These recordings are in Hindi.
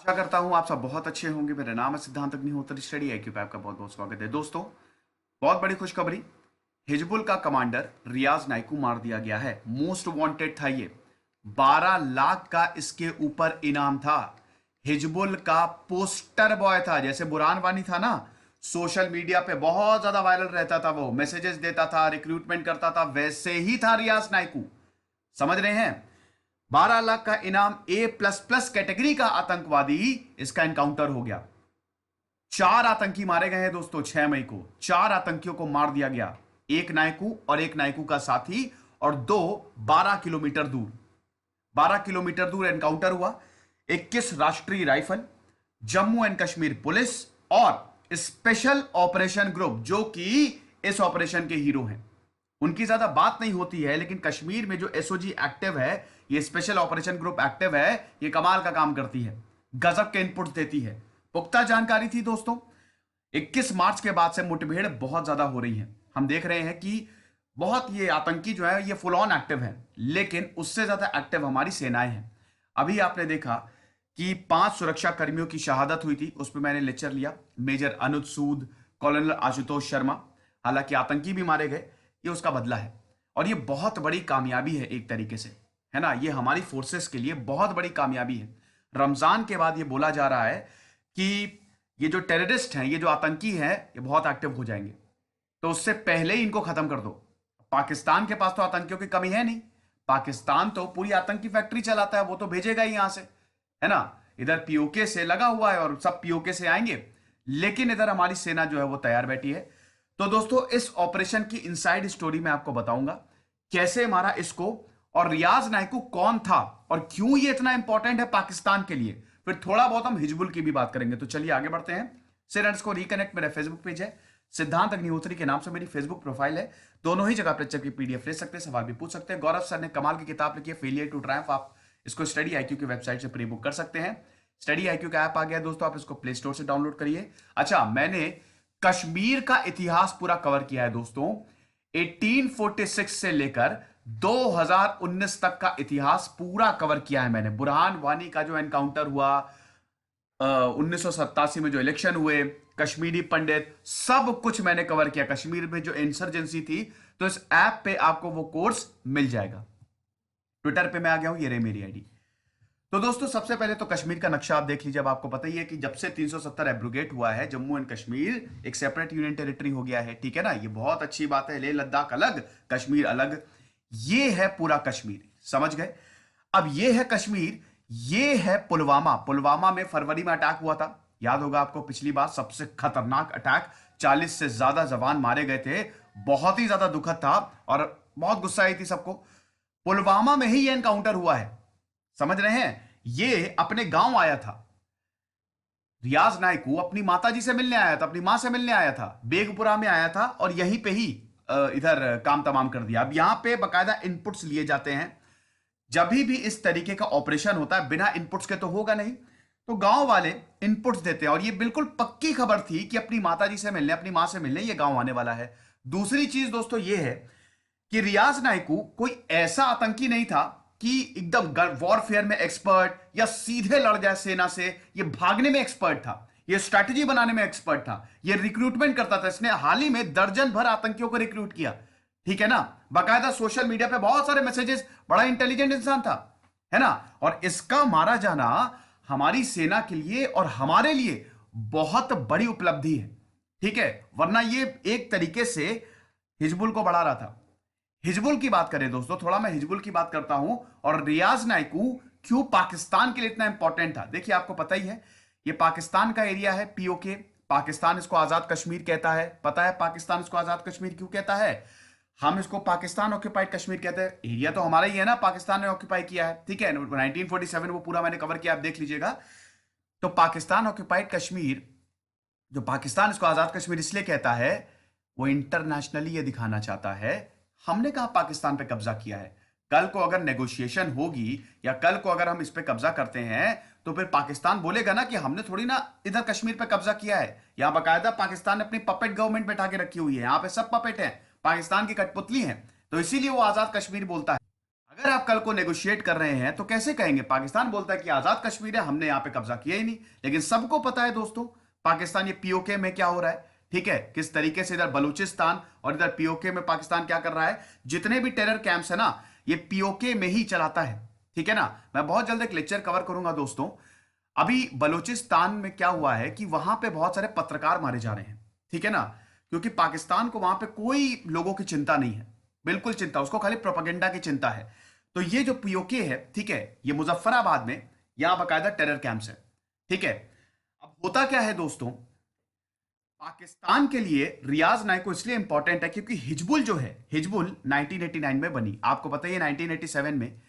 आशा करता हूं आप सब बहुत अच्छे होंगे। मेरा नाम है सिद्धांत अग्निहोत्री। स्टडी IQ पे आपका बहुत बहुत स्वागत है। दोस्तों, बहुत बड़ी खुशखबरी। हिजबुल का कमांडर रियाज नाइकू मार दिया गया है। मोस्ट वांटेड था ये। 12 लाख का इसके ऊपर इनाम था। हिजबुल का पोस्टर बॉय था। जैसे बुरहान वानी था ना, सोशल मीडिया पे बहुत ज्यादा वायरल रहता था, वो मैसेजेस देता था, रिक्रूटमेंट करता था, वैसे ही था रियाज नाइकू। समझ रहे हैं? 12 लाख का इनाम, A++ कैटेगरी का आतंकवादी। इसका एनकाउंटर हो गया। 4 आतंकी मारे गए हैं दोस्तों। 6 मई को 4 आतंकियों को मार दिया गया। एक नायकू और एक नायकू का साथी, और दो 12 किलोमीटर दूर। 12 किलोमीटर दूर एनकाउंटर हुआ। 21 राष्ट्रीय rifle, Jammu and Kashmir police और स्पेशल ऑपरेशन ग्रुप, जो कि इस ऑपरेशन के हीरो हैं। उनकी ज्यादा बात नहीं होती है, लेकिन कश्मीर में जो SOG एक्टिव है, ये स्पेशल ऑपरेशन ग्रुप एक्टिव है, ये कमाल का काम करती है। गजब के इनपुट देती है। पुख्ता जानकारी थी दोस्तों। 21 मार्च के बाद से मुठभेड़ बहुत ज्यादा हो रही है। हम देख रहे हैं कि बहुत ये आतंकी जो है ये फुल ऑन एक्टिव है, लेकिन उससे ज्यादा एक्टिव हमारी सेनाएं हैं। अभी आपने देखा कि 5 सुरक्षा कर्मियों की शहादत हुई थी, उस पर मैंने लेक्चर लिया। मेजर अनुज सूद, कॉलोनल आशुतोष शर्मा। हालांकि आतंकी भी मारे गए, ये उसका बदला है। और ये बहुत बड़ी कामयाबी है एक तरीके से, है ना। ये हमारी फोर्सेस के लिए बहुत बड़ी कामयाबी है। रमजान के बाद ये बोला जा रहा है कि ये जो टेररिस्ट हैं, ये जो आतंकी हैं, ये बहुत एक्टिव हो जाएंगे। तो उससे पहले ही इनको खत्म कर दो। पाकिस्तान के पास तो आतंकियों की कमी है नहीं। पाकिस्तान तो पूरी आतंकी फैक्ट्री चलाता है, वो तो भेजेगा ही यहां से, है ना। इधर POK से लगा हुआ है और सब POK से आएंगे। लेकिन इधर हमारी सेना जो है वो तैयार बैठी है। तो दोस्तों, इस ऑपरेशन की इनसाइड स्टोरी मैं आपको बताऊंगा, कैसे मारा इसको, और रियाज नाइकू कौन था और क्यों ये इतना इंपॉर्टेंट है पाकिस्तान के लिए। फिर थोड़ा बहुत हम हिजबुल की भी बात करेंगे। तो चलिए आगे बढ़ते हैं। सिरंड्स को रिकनेक्ट मेरा फेसबुक पेज है, सिद्धांत अग्निहोत्री के नाम से मेरी फेसबुक प्रोफाइल है। दोनों ही जगह पर की PDF ले सकते हैं, सवाल भी पूछ सकते हैं। गौरव सर ने कमाल की किताब लिखी है, फेलियर टू ट्रायम्फ। आप इसको स्टडी IQ की वेबसाइट से प्री बुक कर सकते हैं। स्टडी IQ का ऐप आ गया दोस्तों, आप इसको प्ले स्टोर से डाउनलोड करिए। अच्छा, मैंने कश्मीर का इतिहास पूरा कवर किया है दोस्तों। 1846 से लेकर 2019 तक का इतिहास पूरा कवर किया है मैंने। बुरहान वानी का जो एनकाउंटर हुआ, 1987 में जो इलेक्शन हुए, कश्मीरी पंडित, सब कुछ मैंने कवर किया। कश्मीर में जो इंसर्जेंसी थी, तो इस ऐप पे आपको वो कोर्स मिल जाएगा। ट्विटर पे मैं आ गया हूं, ये रही मेरी ID। तो दोस्तों, सबसे पहले तो कश्मीर का नक्शा आप देख लीजिए। अब आपको पता ही है कि जब से 370 एब्रोगेट हुआ है, जम्मू एंड कश्मीर एक सेपरेट यूनियन टेरिटरी हो गया है। ठीक है ना, ये बहुत अच्छी बात है। लेह लद्दाख अलग, कश्मीर अलग। ये है पूरा कश्मीर, समझ गए। अब ये है कश्मीर, ये है पुलवामा। पुलवामा में फरवरी में अटैक हुआ था, याद होगा आपको पिछली बार, सबसे खतरनाक अटैक। 40 से ज्यादा जवान मारे गए थे। बहुत ही ज्यादा दुखद था और बहुत गुस्सा आई थी सबको। पुलवामा में ही ये एनकाउंटर हुआ है, समझ रहे हैं। ये अपने गांव आया था। रियाज नाइकू अपनी माताजी से मिलने आया था, अपनी मां से मिलने आया था, बेगपुरा में आया था, और यहीं पे ही इधर काम तमाम कर दिया। अब यहां पे बकायदा इनपुट्स लिए जाते हैं। जब भी इस तरीके का ऑपरेशन होता है, बिना इनपुट्स के तो होगा नहीं, तो गांव वाले इनपुट्स देते हैं। और ये बिल्कुल पक्की खबर थी कि अपनी माताजी से मिलने, अपनी मां से मिलने ये गांव आने वाला है। दूसरी चीज दोस्तों ये है कि रियाज नाइकू कोई ऐसा आतंकी नहीं था कि एकदम वॉरफेयर में एक्सपर्ट या सीधे लड़ जाए सेना से। ये भागने में एक्सपर्ट था, ये स्ट्रैटेजी बनाने में एक्सपर्ट था, ये रिक्रूटमेंट करता था। इसने हाल ही में दर्जन भर आतंकियों को रिक्रूट किया, ठीक है ना। बाकायदा सोशल मीडिया पे बहुत सारे मैसेजेस, बड़ा इंटेलिजेंट इंसान था, है ना। और इसका मारा जाना हमारी सेना के लिए और हमारे लिए बहुत बड़ी उपलब्धि है, ठीक है। वरना ये एक तरीके से हिजबुल को बढ़ा रहा था। हिजबुल की बात करें दोस्तों, थोड़ा मैं हिजबुल की बात करता हूं, और रियाज नाइकू क्यों पाकिस्तान के लिए इतना इंपॉर्टेंट था। देखिए, आपको पता ही है, ये पाकिस्तान का एरिया है, POK। पाकिस्तान इसको आजाद कश्मीर कहता है। पता है पाकिस्तान इसको आजाद कश्मीर क्यों कहता है? हम इसको पाकिस्तान ऑक्यूपाइड कश्मीर कहते हैं। एरिया तो हमारा ही है ना, पाकिस्तान ने ऑक्यूपाई किया है, ठीक है। 1947 वो पूरा मैंने कवर किया, आप देख लीजिएगा। तो पाकिस्तान ऑक्यूपाइड कश्मीर, जो पाकिस्तान इसको आजाद कश्मीर इसलिए कहता है, वो इंटरनेशनली ये दिखाना चाहता है हमने कहा पाकिस्तान पे कब्जा किया है। कल को अगर नेगोशिएशन होगी या कल को अगर हम इस पे कब्जा करते हैं, तो फिर पाकिस्तान बोलेगा ना कि हमने थोड़ी ना इधर कश्मीर पे कब्जा किया है। यहां बकायदा पाकिस्तान ने अपनी पपेट गवर्नमेंट बैठा के रखी हुई है, यहां पे सब पपेट हैं, पाकिस्तान की कठपुतली हैं। तो इसीलिए वो आजाद कश्मीर बोलता है। अगर आप कल को नेगोशिएट कर रहे हैं तो कैसे कहेंगे? पाकिस्तान बोलता है कि आजाद कश्मीर है, हमने यहां पे कब्जा किया ही नहीं। लेकिन सबको पता है दोस्तों, पाकिस्तान ये पीओके में क्या हो रहा है, ठीक है, किस तरीके से इधर बलूचिस्तान और इधर पीओके में पाकिस्तान क्या कर रहा है। जितने भी टेरर कैंप्स है ना, ये पीओके में ही चलाता है, ठीक है ना। मैं बहुत जल्द एक लेक्चर कवर करूंगा दोस्तों। अभी बलूचिस्तान में क्या हुआ है कि वहां पे बहुत सारे पत्रकार मारे जा रहे हैं, ठीक है ना, क्योंकि पाकिस्तान को वहां पे कोई लोगों की चिंता नहीं है, बिल्कुल चिंता, उसको खाली प्रोपेगेंडा की चिंता है। तो ये जो पीओके है, ठीक है, ये मुजफ्फराबाद में यहां बाकायदा टेरर कैंप्स है, ठीक है। अब होता क्या है दोस्तों, पाकिस्तान के लिए रियाज नाइको इसलिए इंपॉर्टेंट है क्योंकि हिजबुल जो है, हिजबुल 1989 में बनी। आपको पता है 1987 में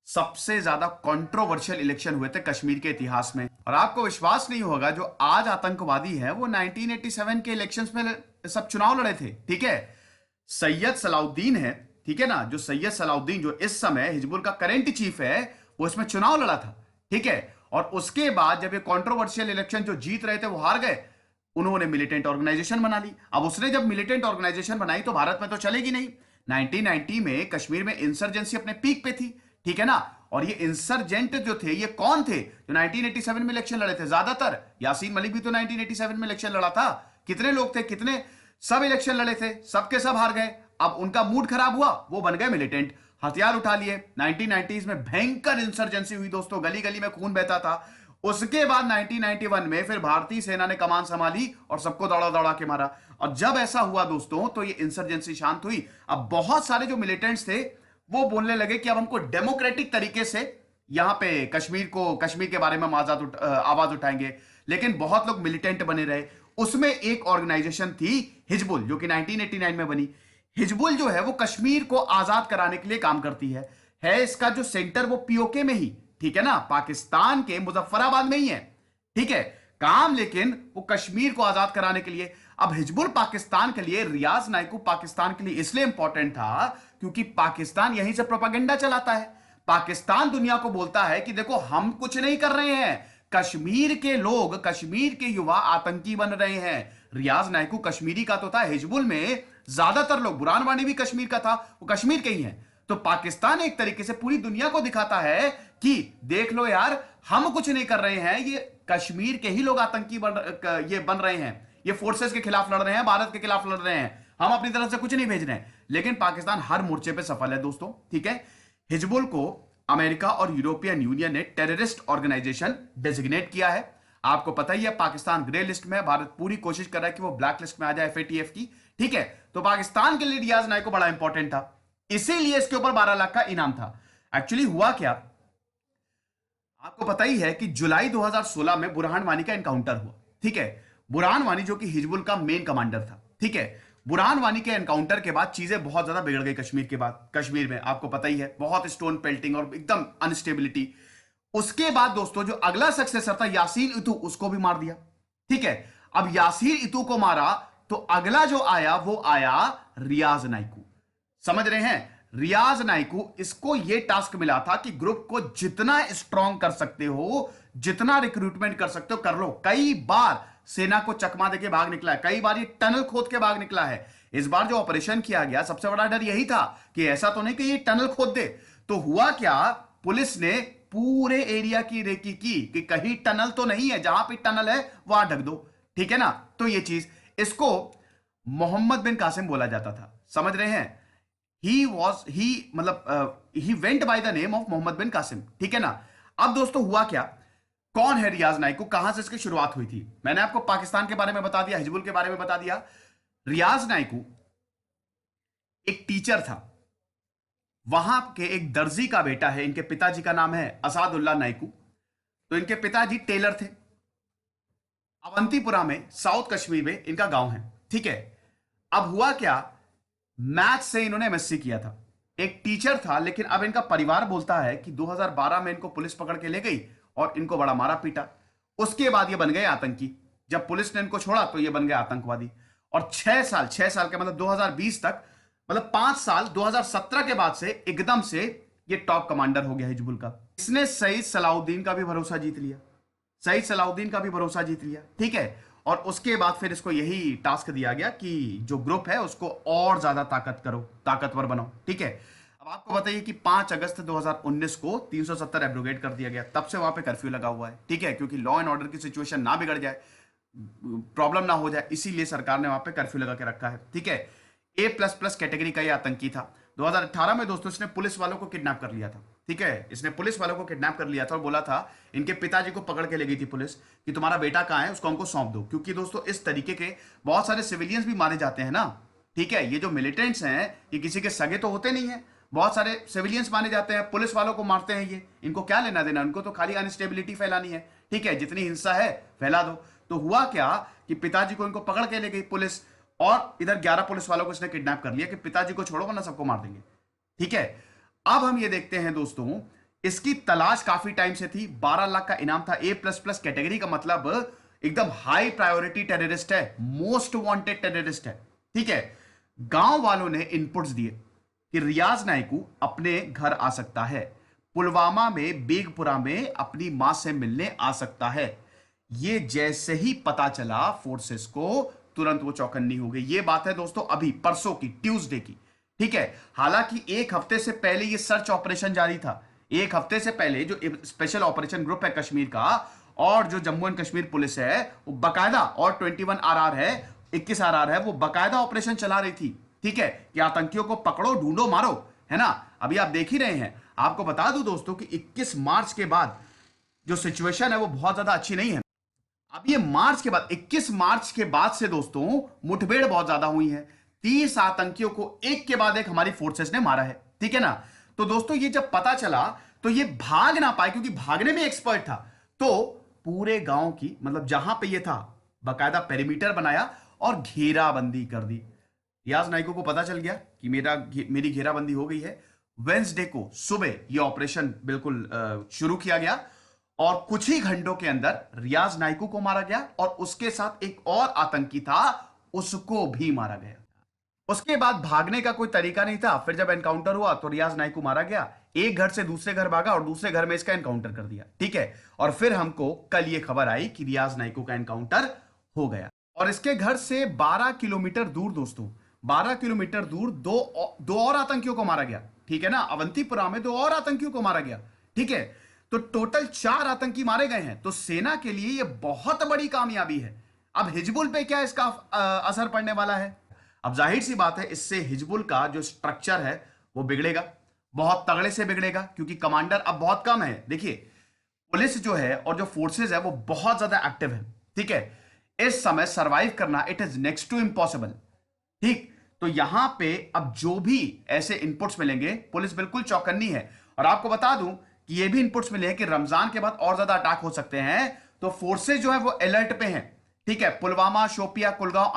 सबसे ज्यादा कंट्रोवर्शियल इलेक्शन हुए थे कश्मीर के इतिहास में। और आपको विश्वास नहीं होगा, जो आज आतंकवादी है वो 1987 के इलेक्शंस में सब चुनाव लड़े थे, ठीक है। सैयद सलाउद्दीन है, ठीक है ना, जो सैयद सलाउद्दीन जो इस समय हिजबुल का करंट चीफ है, वो इसमें चुनाव लड़ा था, ठीक है। और उसके बाद जब ये कंट्रोवर्शियल इलेक्शन जो जीत रहे थे वो हार गए, उन्होंने मिलिटेंट ऑर्गेनाइजेशन बना ली। अब उसने जब मिलिटेंट ऑर्गेनाइजेशन बनाई तो भारत में तो चलेगी नहीं। 1990 में कश्मीर में इंसर्जेंसी अपने पीक पे थी, ठीक है ना। और ये इंसर्जेंट जो थे ये कौन थे जो 1987 में इलेक्शन लड़े थे? ज्यादातर यासीन मलिक भी तो 1987 में इलेक्शन लड़ा था। कितने लोग थे, कितने सब इलेक्शन लड़े थे, सबके सब हार गए। अब उनका मूड खराब हुआ, वो बन गए मिलिटेंट, हथियार उठा लिए। 1990s में भयंकर इंसर्जेंसी हुई दोस्तों, गली गली में खून बहता था। उसके बाद 1991 में फिर भारतीय सेना ने कमान संभाली और सबको दौड़ा दौड़ा के मारा। और जब ऐसा हुआ दोस्तों तो ये इंसर्जेंसी शांत हुई। अब बहुत सारे जो मिलिटेंट्स थे वो बोलने लगे कि अब हमको डेमोक्रेटिक तरीके से यहां पे कश्मीर के बारे में आवाज उठाएंगे। लेकिन बहुत लोग मिलिटेंट बने रहे। उसमें एक ऑर्गेनाइजेशन थी हिजबुल, जो कि 1989 में बनी। हिजबुल जो है वो कश्मीर को आजाद कराने के लिए काम करती है इसका जो सेंटर वो पीओके में ही, ठीक है ना, पाकिस्तान के मुजफ्फराबाद में ही है, ठीक है काम, लेकिन वो कश्मीर को आजाद कराने के लिए। अब हिजबुल पाकिस्तान के लिए, रियाज नाइकू पाकिस्तान के लिए इसलिए इंपॉर्टेंट था क्योंकि पाकिस्तान यहीं से प्रोपेगेंडा चलाता है। पाकिस्तान दुनिया को बोलता है कि देखो हम कुछ नहीं कर रहे हैं, कश्मीर के लोग, कश्मीर के युवा आतंकी बन रहे हैं। रियाज नाइकू कश्मीरी का तो था, हिजबुल में ज्यादातर लोग, बुरहान वानी भी कश्मीर का था, वो कश्मीर के ही हैं। तो पाकिस्तान एक तरीके से पूरी दुनिया को दिखाता है कि देख लो यार, हम कुछ नहीं कर रहे हैं, ये कश्मीर के ही लोग आतंकी बन रहे हैं, ये फोर्सेस के खिलाफ लड़ रहे हैं, भारत के खिलाफ लड़ रहे हैं, हम अपनी तरफ से कुछ नहीं भेज रहे हैं। लेकिन पाकिस्तान हर मोर्चे पे सफल है दोस्तों, ठीक है। हिजबुल को अमेरिका और यूरोपियन यूनियन ने टेररिस्ट ऑर्गेनाइजेशन डेजिग्नेट किया है। आपको पता ही है पाकिस्तान ग्रे लिस्ट में है, भारत पूरी कोशिश कर रहा है कि वो ब्लैक लिस्ट में आ जाए एफएटीएफ की, ठीक है। तो पाकिस्तान के लिए रियाज नाइको बड़ा इंपॉर्टेंट था, इसीलिए इसके ऊपर 12 लाख का इनाम था। एक्चुअली हुआ क्या, आपको पता ही है कि जुलाई 2016 में बुरहान वानी का एनकाउंटर हुआ, ठीक है। बुरहान वानी जो कि हिजबुल का मेन कमांडर था, ठीक है। बुरहान वानी के एनकाउंटर के बाद चीजें बहुत ज्यादा बिगड़ गई कश्मीर के बाद। कश्मीर में आपको पता ही है बहुत स्टोन पेल्टिंग और एकदम अनस्टेबिलिटी। उसके बाद दोस्तों जो अगला सक्सेसर था यासीन इतू, उसको भी मार दिया, ठीक है। अब यासीन इतू को मारा तो अगला जो आया वो आया रियाज नाइकू, समझ रहे हैं। रियाज नाइकू, इसको यह टास्क मिला था कि ग्रुप को जितना स्ट्रांग कर सकते हो, जितना रिक्रूटमेंट कर सकते हो कर लो। कई बार सेना को चकमा देके भाग निकला है, कई बार ये टनल खोद के भाग निकला है। इस बार जो ऑपरेशन किया गया सबसे बड़ा डर यही था कि ऐसा तो नहीं कि ये टनल खोद दे। तो हुआ क्या, पुलिस ने पूरे एरिया की रेकी की कि कहीं टनल तो नहीं है, जहां पे टनल है वहां ढक दो, ठीक है ना। तो ये चीज, इसको मोहम्मद बिन कासिम बोला जाता था, समझ रहे हैं। He went by the name of Mohammad bin Qasim, ठीक है ना। अब दोस्तों हुआ क्या, कौन है रियाज नाइकू, कहां से इसकी शुरुआत हुई थी? मैंने आपको पाकिस्तान के बारे में बता दिया, हिजबुल के बारे में बता दिया। रियाज नाइकू एक टीचर था, वहां के एक दर्जी का बेटा है, इनके पिताजी का नाम है असादुल्लाह नाइकू। तो इनके पिताजी टेलर थे, अवंतीपुरा में साउथ कश्मीर में इनका गांव है, ठीक है। अब हुआ क्या, मैथ्स से इन्होंने एमएससी किया था, एक टीचर था। लेकिन अब इनका परिवार बोलता है कि 2012 में इनको पुलिस पकड़ के ले गई और इनको बड़ा मारा पीटा। उसके बाद ये बन गए आतंकी। जब पुलिस ने इनको छोड़ा तो ये बन गए आतंकवादी। और 6 साल के मतलब 2020 तक, मतलब 5 साल, 2017 के बाद से एकदम से ये टॉप कमांडर हो गया हिजबुल का। इसने सईद सलाउद्दीन का भी भरोसा जीत लिया, सईद सलाउद्दीन का भी भरोसा जीत लिया, ठीक है। और उसके बाद फिर इसको यही टास्क दिया गया कि जो ग्रुप है उसको और ज्यादा ताकतवर बनाओ, ठीक है। अब आपको बताइए कि 5 अगस्त 2019 को 370 एब्रोगेट कर दिया गया, तब से वहां पे कर्फ्यू लगा हुआ है, ठीक है, क्योंकि लॉ एंड ऑर्डर की सिचुएशन ना बिगड़ जाए, प्रॉब्लम ना हो जाए, इसीलिए सरकार ने वहां पे कर्फ्यू लगा के रखा है, ठीक है। ए प्लस प्लस कैटेगरी का ये आतंकी था। 2018 में दोस्तों इसने पुलिस वालों को किडनैप कर लिया था, ठीक है, इसने पुलिस वालों को किडनैप कर लिया था और बोला था, इनके पिताजी को पकड़ के ले गई थी पुलिस कि तुम्हारा बेटा कहाँ है, उसको हमको सौंप दो, क्योंकि दोस्तों इस तरीके के बहुत सारे सिविलियंस भी मारे जाते हैं ना, ठीक है। ये जो मिलिटेंट्स हैं ये किसी के सगे तो होते नहीं है, बहुत सारे सिविलियंस माने जाते हैं, पुलिस वालों को मारते हैं, ये इनको क्या लेना देना, उनको तो खाली अनस्टेबिलिटी फैलानी है, ठीक है, जितनी हिंसा है फैला दो। तो हुआ क्या कि पिताजी को इनको पकड़ के ले गई पुलिस, और इधर 11 पुलिस वालों को इसने किडनैप कर लिया कि पिताजी को छोड़ो वरना सबको मार देंगे, ठीक है। अब हम ये देखते हैं दोस्तों, इसकी तलाश काफी टाइम से थी, 12 लाख का इनाम था, ए प्लस प्लस कैटेगरी का मतलब एकदम हाई प्रायोरिटी टेररिस्ट है, मोस्ट वांटेड टेररिस्ट है, ठीक है। गांव वालों ने इनपुट्स दिए कि रियाज नायकू अपने घर आ सकता है, पुलवामा में बेगपुरा में अपनी मां से मिलने आ सकता है। ये जैसे ही पता चला फोर्सेस को, तुरंत वो चौकन्नी हो गई। ये बात है दोस्तों अभी परसों की, ट्यूसडे की, ठीक है। हालांकि एक हफ्ते से पहले ये सर्च ऑपरेशन जारी था, एक हफ्ते से पहले जो स्पेशल ऑपरेशन ग्रुप है कश्मीर का, और जो जम्मू एंड कश्मीर पुलिस है वो बकायदा, और 21 आरआर है, 21 आरआर है, वो बकायदा ऑपरेशन चला रही थी, ठीक है, कि आतंकियों को पकड़ो, ढूंढो, मारो, है ना। अभी आप देख ही रहे हैं। आपको बता दूं दोस्तों कि 21 मार्च के बाद जो सिचुएशन है वो बहुत ज्यादा अच्छी नहीं है। अब ये मार्च के बाद, 21 मार्च के बाद से दोस्तों मुठभेड़ बहुत ज्यादा हुई है, 30 आतंकियों को एक के बाद एक हमारी फोर्सेस ने मारा है, ठीक है ना। तो दोस्तों ये जब पता चला तो ये भाग ना पाए, क्योंकि भागने में एक्सपर्ट था, तो पूरे गांव की, मतलब जहां पे ये था, बकायदा पेरीमीटर बनाया और घेराबंदी कर दी। रियाज नायको को पता चल गया कि मेरी घेराबंदी हो गई है। वेंसडे को सुबह ये ऑपरेशन बिल्कुल शुरू किया गया, और कुछ ही घंटों के अंदर रियाज नायकू को मारा गया, और उसके साथ एक और आतंकी था, उसको भी मारा गया। उसके बाद भागने का कोई तरीका नहीं था। फिर जब एनकाउंटर हुआ तो रियाज नायकू मारा गया, एक घर से दूसरे घर भागा और दूसरे घर में इसका एनकाउंटर कर दिया, ठीक है। और फिर हमको कल ये खबर आई कि रियाज नायकू का एनकाउंटर हो गया, और इसके घर से 12 किलोमीटर दूर दोस्तों, 12 किलोमीटर दूर दो और आतंकियों को मारा गया, ठीक है ना। अवंतीपुरा में 2 और आतंकियों को मारा गया, ठीक है। तो टोटल 4 आतंकी मारे गए हैं। तो सेना के लिए यह बहुत बड़ी कामयाबी है। अब हिजबुल पे क्या इसका असर पड़ने वाला है? अब जाहिर सी बात है, इससे हिजबुल का जो स्ट्रक्चर है वो बिगड़ेगा, बहुत तगड़े से बिगड़ेगा, क्योंकि कमांडर अब बहुत कम है। देखिए, पुलिस जो है और जो फोर्सेस है वो बहुत ज्यादा एक्टिव है, ठीक है। इस समय सरवाइव करना it is next to impossible, ठीक। तो यहां पे अब जो भी ऐसे इनपुट्स मिलेंगे, पुलिस बिल्कुल चौकन्नी है। और आपको बता दूं कि ये भी इनपुट्स मिले हैं कि रमजान के बाद और ज्यादा अटैक हो सकते हैं, तो फोर्सेज जो है वो अलर्ट पे हैं, ठीक है। पुलवामा, शोपिया, कुलगांव,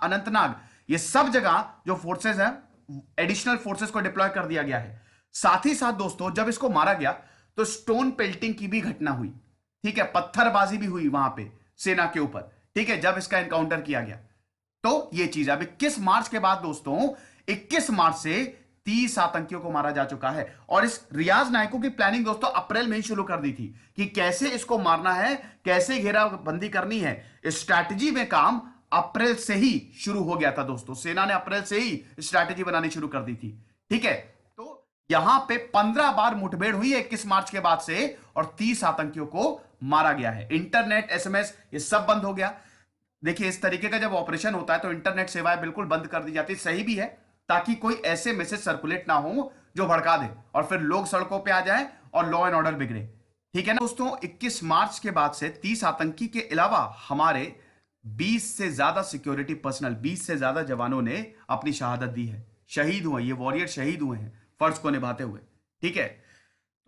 अनंतनाग, ये सब जगह जो फोर्सेज हैं, एडिशनल फोर्सेज को डिप्लॉय कर दिया गया है। साथ ही साथ दोस्तों, जब इसको मारा गया तो स्टोन पेल्टिंग की भी घटना हुई, ठीक है, पत्थरबाजी भी हुई वहां पे सेना के ऊपर, ठीक है, जब इसका एनकाउंटर किया गया। तो ये चीज अब 21 मार्च के बाद दोस्तों, 21 मार्च से 30 आतंकियों को मारा जा चुका है। और इस रियाज नायको की प्लानिंग दोस्तों अप्रैल में ही शुरू कर दी थी कि कैसे इसको मारना है, कैसे घेराबंदी करनी है। स्ट्रैटेजी में काम अप्रैल से ही शुरू हो गया था दोस्तों, सेना ने अप्रैल से ही स्ट्रैटेजी बनानी शुरू कर दी थी, ठीक है। तो यहां पे 15 बार मुठभेड़ हुई है 21 मार्च के बाद से, और 30 आतंकियों को मारा गया है। इंटरनेट, एसएमएस, ये सब बंद हो गया। देखिए, इस तरीके का जब ऑपरेशन होता है तो इंटरनेट सेवाएं बिल्कुल बंद कर दी जाती है, सही भी है, ताकि कोई ऐसे मैसेज सर्कुलेट ना हो जो भड़का दे और फिर लोग सड़कों पे आ जाएं और लॉ एंड ऑर्डर बिगड़े, ठीक है ना दोस्तों। 21 मार्च के बाद से 30 आतंकी के अलावा हमारे 20 से ज्यादा सिक्योरिटी पर्सनल, 20 से ज्यादा जवानों ने अपनी शहादत दी है, शहीद हुए, ये वॉरियर शहीद हुए हैं फर्ज को निभाते हुए, ठीक है।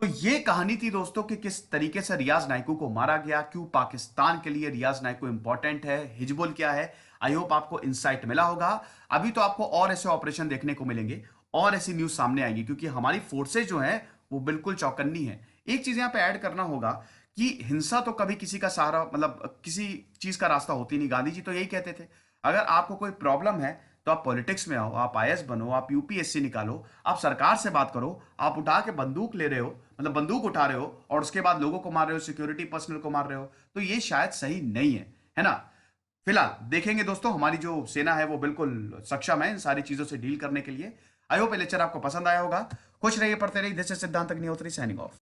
तो ये कहानी थी दोस्तों कि किस तरीके से रियाज नायकू को मारा गया, क्यों पाकिस्तान के लिए रियाज नायकू इंपॉर्टेंट है, हिजबुल क्या है। आई होप आपको इंसाइट मिला होगा। अभी तो आपको और ऐसे ऑपरेशन देखने को मिलेंगे और ऐसी न्यूज सामने आएगी, क्योंकि हमारी फोर्सेज जो है वो बिल्कुल चौकन्नी है। एक चीज यहां पे ऐड करना होगा कि हिंसा तो कभी किसी का सहारा, मतलब किसी चीज का रास्ता होती नहीं। गांधी जी तो यही कहते थे, अगर आपको कोई प्रॉब्लम है तो आप पॉलिटिक्स में आओ, आप आईएएस बनो, आप यूपीएससी निकालो, आप सरकार से बात करो। आप उठा के बंदूक ले रहे हो, मतलब बंदूक उठा रहे हो और उसके बाद लोगों को मार रहे हो, सिक्योरिटी पर्सनल को मार रहे हो, तो ये शायद सही नहीं है ना। फिलहाल देखेंगे दोस्तों, हमारी जो सेना है वो बिल्कुल सक्षम है इन सारी चीजों से डील करने के लिए। आई होप ये लेक्चर आपको पसंद आया होगा। खुश रहिए, पढ़ते रहिए। दिस इज सिद्धांत अग्निहोत्री साइनिंग ऑफ।